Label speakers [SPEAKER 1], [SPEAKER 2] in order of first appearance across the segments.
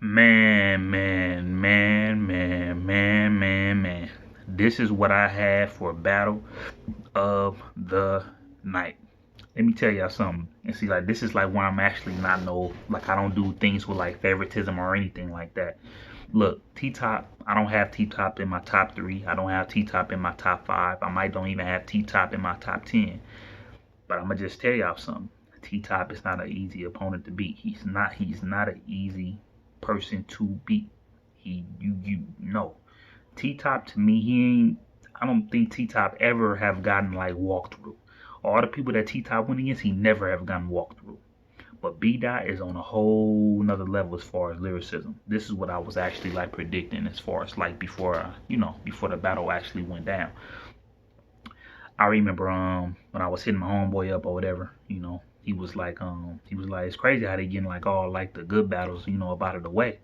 [SPEAKER 1] Man. This is what I had for battle of the night. Let me tell y'all something. And see, like, this is like why I'm actually not no, like, I don't do things with like favoritism or anything like that. Look, T Top, I don't have T Top in my top three. I don't have T Top in my top five. I might don't even have T Top in my top 10. But I'm gonna just tell y'all something. T Top is not an easy opponent to beat. He's not an easy person to beat. You know. T Top to me, he ain't. I don't think T Top ever have gotten like walked through. All the people that T Top went against, he never have gotten walked through. But B Dot is on a whole nother level as far as lyricism. This is what I was actually like predicting as far as like before, before the battle actually went down. I remember when I was hitting my homeboy up or whatever, he was like it's crazy how they getting like all like the good battles, up out of the way.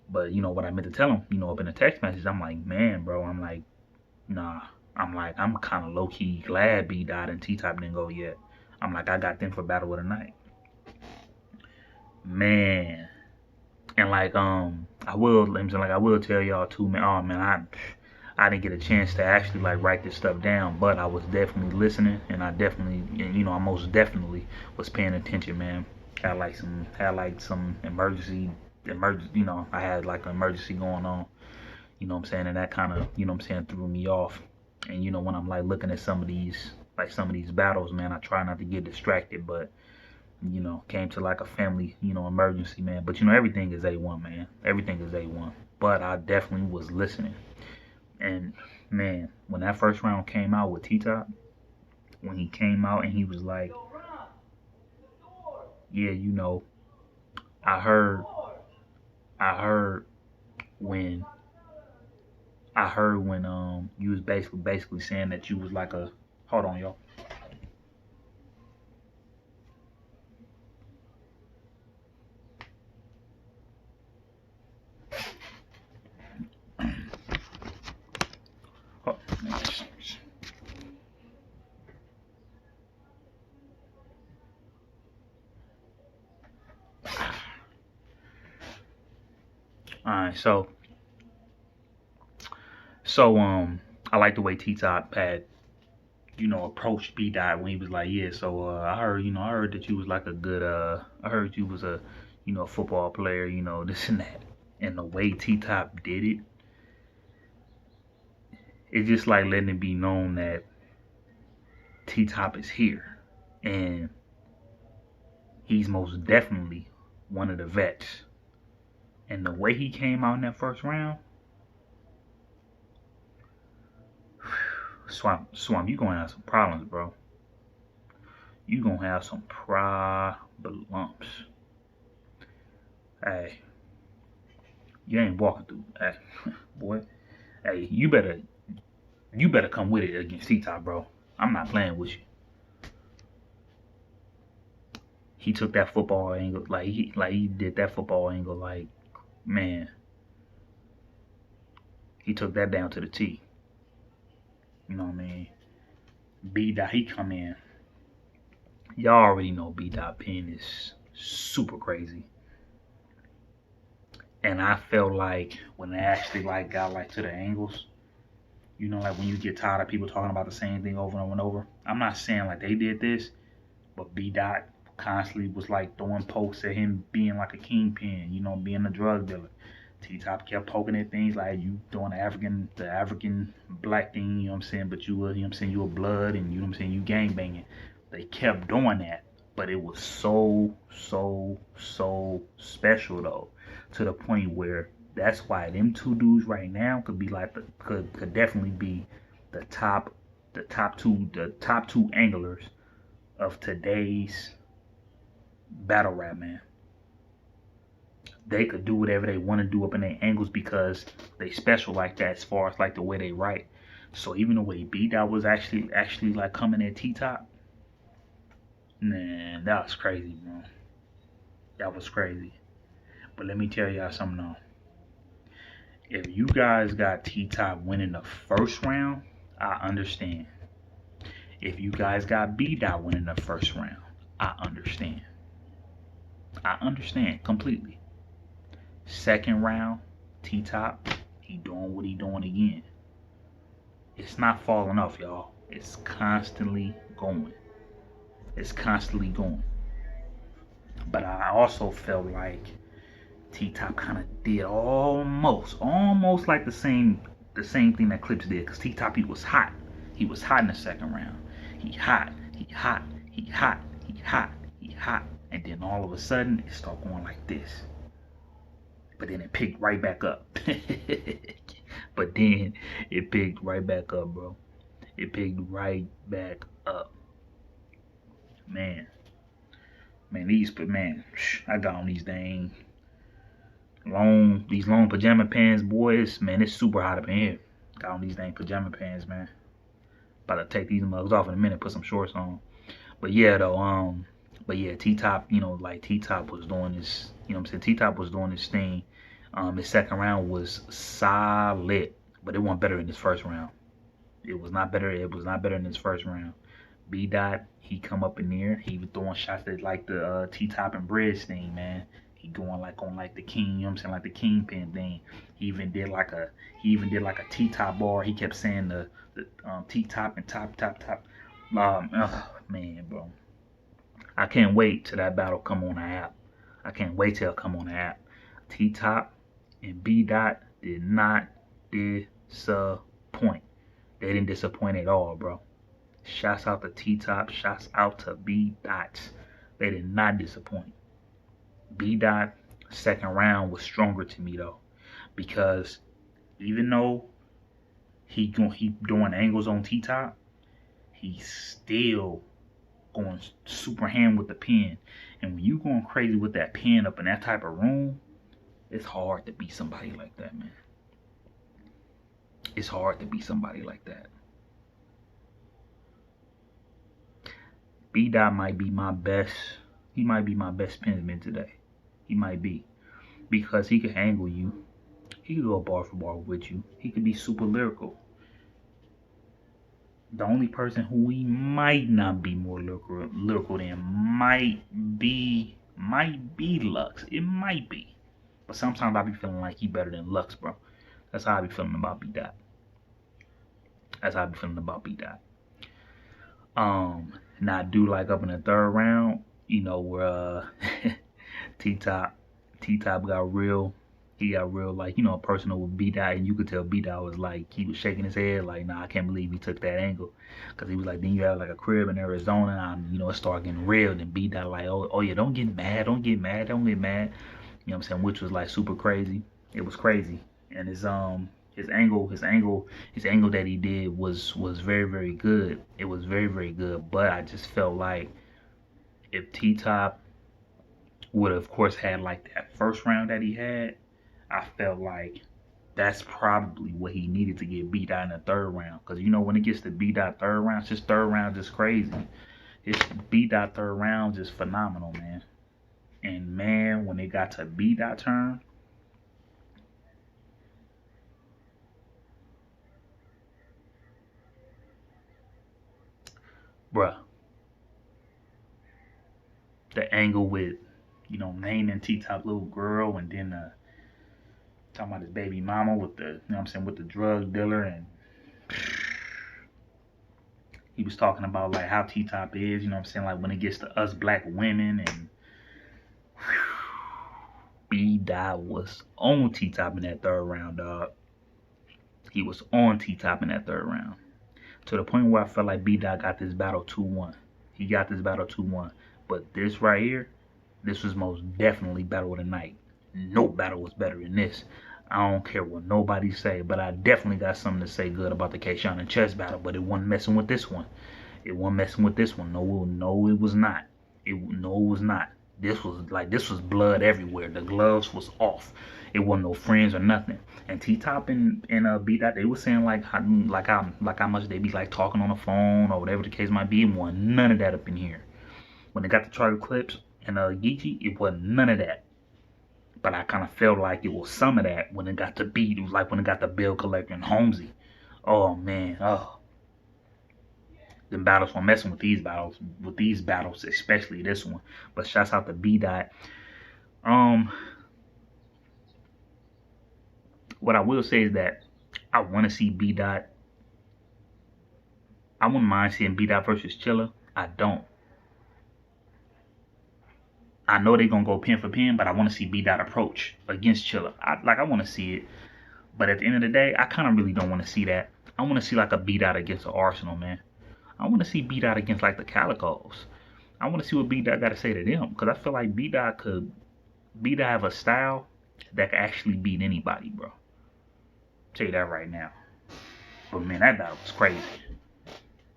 [SPEAKER 1] But what I meant to tell him, up in a text message, I'm like, man, bro, I'm like, nah. I'm like, I'm kind of low key glad B Dot and T Top didn't go yet. I'm like, I got them for battle of the night, man. And like, I will tell y'all too, man. Oh man, I didn't get a chance to actually like write this stuff down, but I was definitely listening, and I most definitely was paying attention, man. Had like some emergency, I had like an emergency going on, what I'm saying, and that kind of, what I'm saying, threw me off. And when I'm like looking at some of these battles, man, I try not to get distracted, but came to like a family, emergency, man. But everything is A1, man. Everything is A1. But I definitely was listening. And man, when that first round came out with T Top, when he came out and he was like, yeah, I heard, I heard when, you was basically saying that you was like a, hold on, y'all. Oh, all right, so I like the way T Top had approached B Dot when he was like, yeah, so I heard that you was like a good I heard you was a football player, this and that. And the way T Top did it, it's just like letting it be known that T Top is here. And he's most definitely one of the vets. And the way he came out in that first round, Swamp, you gonna have some problems, bro. You gonna have some problems. Hey, you ain't walking through. Hey, boy. Hey, you better come with it against T Top, bro. I'm not playing with you. He took that football angle, like he did that football angle, like, man, he took that down to the T. You know what I mean? B Dot, he come in. Y'all already know B Dot pin is super crazy. And I felt like when they actually like got like to the angles, like when you get tired of people talking about the same thing over and over and over. I'm not saying like they did this, but B Dot constantly was like throwing pokes at him being like a kingpin, being a drug dealer. T Top kept poking at things like you doing the African black thing, you know what I'm saying, but you a blood, and what I'm saying, you gang banging. They kept doing that, but it was so special though, to the point where that's why them two dudes right now could be like could definitely be the top the top two anglers of today's battle rap, man. They could do whatever they want to do up in their angles because they special like that as far as like the way they write. So even the way B Dot was actually like coming at T Top, man, that was crazy, bro. That was crazy. But let me tell y'all something though. If you guys got T Top winning the first round, I understand. If you guys got B Dot winning the first round, I understand. I understand completely. Second round, T-Top, he doing what he doing again. It's not falling off, y'all. It's constantly going. It's constantly going. But I also felt like T-Top kind of did almost like the same thing that Clips did. Cause T-Top, he was hot. He was hot in the second round. He hot. He hot. He hot. He hot. He hot. And then all of a sudden, it started going like this. But then it picked right back up. But then it picked right back up, bro. It picked right back up. Man, I got on these long pajama pants, boys. Man, it's super hot up in here. Got on these dang pajama pants, man. About to take these mugs off in a minute, put some shorts on. But yeah, though, T-Top, like T-Top was doing this, what I'm saying? T-Top was doing this thing. His second round was solid, but it wasn't better in his first round. It was not better in his first round. B Dot, he come up in there. He was throwing shots that like the T-Top and Bridge thing, man. He going like on like the king, like the kingpin thing. He even did like a T-Top bar. He kept saying the T-Top and top. Man, bro. I can't wait till that battle come on the app. I can't wait till it come on the app. T-Top and B Dot did not disappoint. They didn't disappoint at all, bro. Shouts out to T-Top. Shouts out to B Dot. They did not disappoint. B Dot second round was stronger to me though, because even though he doing angles on T-Top, he's still going super ham with the pen. And when you going crazy with that pen up in that type of room, it's hard to beat somebody like that, man. It's hard to beat somebody like that. B Dot might be my best. He might be my best pensman today. He might be, because he could angle you. He could go bar for bar with you. He could be super lyrical. The only person who he might not be more lyrical than might be Lux. It might be. But sometimes I be feeling like he better than Lux, bro. That's how I be feeling about B Dot. Now I do like up in the third round, where T-Top got real. He got real, like, personal with B Dot, and you could tell B Dot was like, he was shaking his head, like, nah, I can't believe he took that angle, because he was like, then you have like a crib in Arizona, and it started getting real. And B Dot like, oh yeah, don't get mad, you know what I'm saying, which was like super crazy. It was crazy. And his angle that he did was very, very good. It was very, very good. But I just felt like if T-Top would have, of course, had like that first round that he had, I felt like that's probably what he needed to get beat out in the third round. Because when it gets to beat out third round, his third round just crazy. His beat out third round just phenomenal, man. And man, when it got to beat out turn, bruh, the angle with, naming T-Top little girl, and then talking about his baby mama with the, with the drug dealer, and he was talking about like how T-Top is, like when it gets to us black women, and B-Dot was on T-Top in that third round, dog. He was on T-Top in that third round. To the point where I felt like B-Dot got this battle 2-1. He got this battle 2-1. But this right here, this was most definitely battle of the night. No battle was better than this. I don't care what nobody say, but I definitely got something to say good about the K-Shine and Chess battle, but it wasn't messing with this one. No, it was not. It was not. This was blood everywhere. The gloves was off. It wasn't no friends or nothing. And T-Top and B Dot, they were saying like how much they be like talking on the phone or whatever the case might be. It wasn't none of that up in here. When they got the Charlie Clips and Geechee, it wasn't none of that. But I kind of felt like it was some of that when it got to beat. It was like when it got to Bill Collector and Holmesy. Oh man, them battles were messing with these battles, especially this one. But shouts out to B Dot. What I will say is that I want to see B Dot. I wouldn't mind seeing B Dot versus Chilla. I don't. I know they're gonna go pin for pin, but I want to see B Dot approach against Chilla. I want to see it, but at the end of the day, I kind of really don't want to see that. I want to see like a B Dot against the Arsenal, man. I want to see B Dot against like the Calicos. I want to see what B Dot got to say to them, because I feel like B Dot have a style that could actually beat anybody, bro. Tell you that right now. But man, that battle was crazy.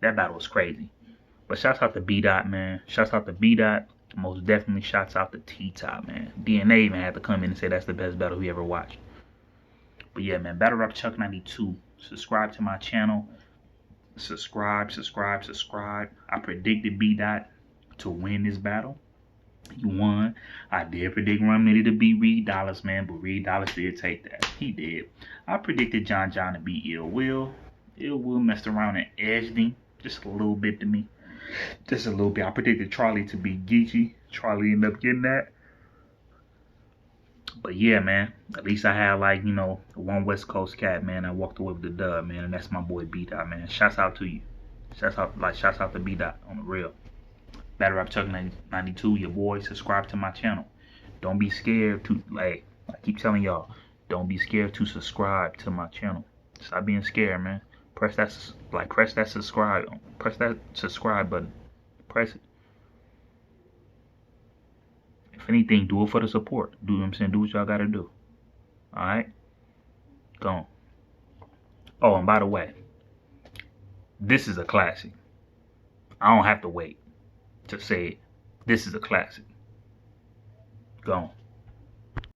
[SPEAKER 1] That battle was crazy. But shouts out to B Dot, man. Shouts out to B Dot. Most definitely shouts out to T-Top, man. DNA even had to come in and say that's the best battle he ever watched. But yeah, man, Battle Rap Chuck 92. Subscribe to my channel. Subscribe. I predicted B Dot to win this battle. He won. I did predict Rum Nitty to beat Reed Dollaz, man, but Reed Dollaz did take that. He did. I predicted John to beat Ill Will. Ill Will messed around and edged him just a little bit to me. Just a little bit. I predicted Charlie to beat Geechee. Charlie ended up getting that. But yeah, man. At least I had, like, you know, one West Coast cat, man. I walked away with the dub, man. And that's my boy B Dot, man. Shouts out to you. Shouts out to B Dot on the real. Battle Rap Chuck 92, your boy. Subscribe to my channel. Don't be scared to, like, I keep telling y'all, don't be scared to subscribe to my channel. Stop being scared, man. Press that subscribe button. Press it. If anything, do it for the support. Do what I'm saying? Do what y'all gotta do. Alright? Go on. Oh, and by the way, this is a classic. I don't have to wait to say it. This is a classic. Go on.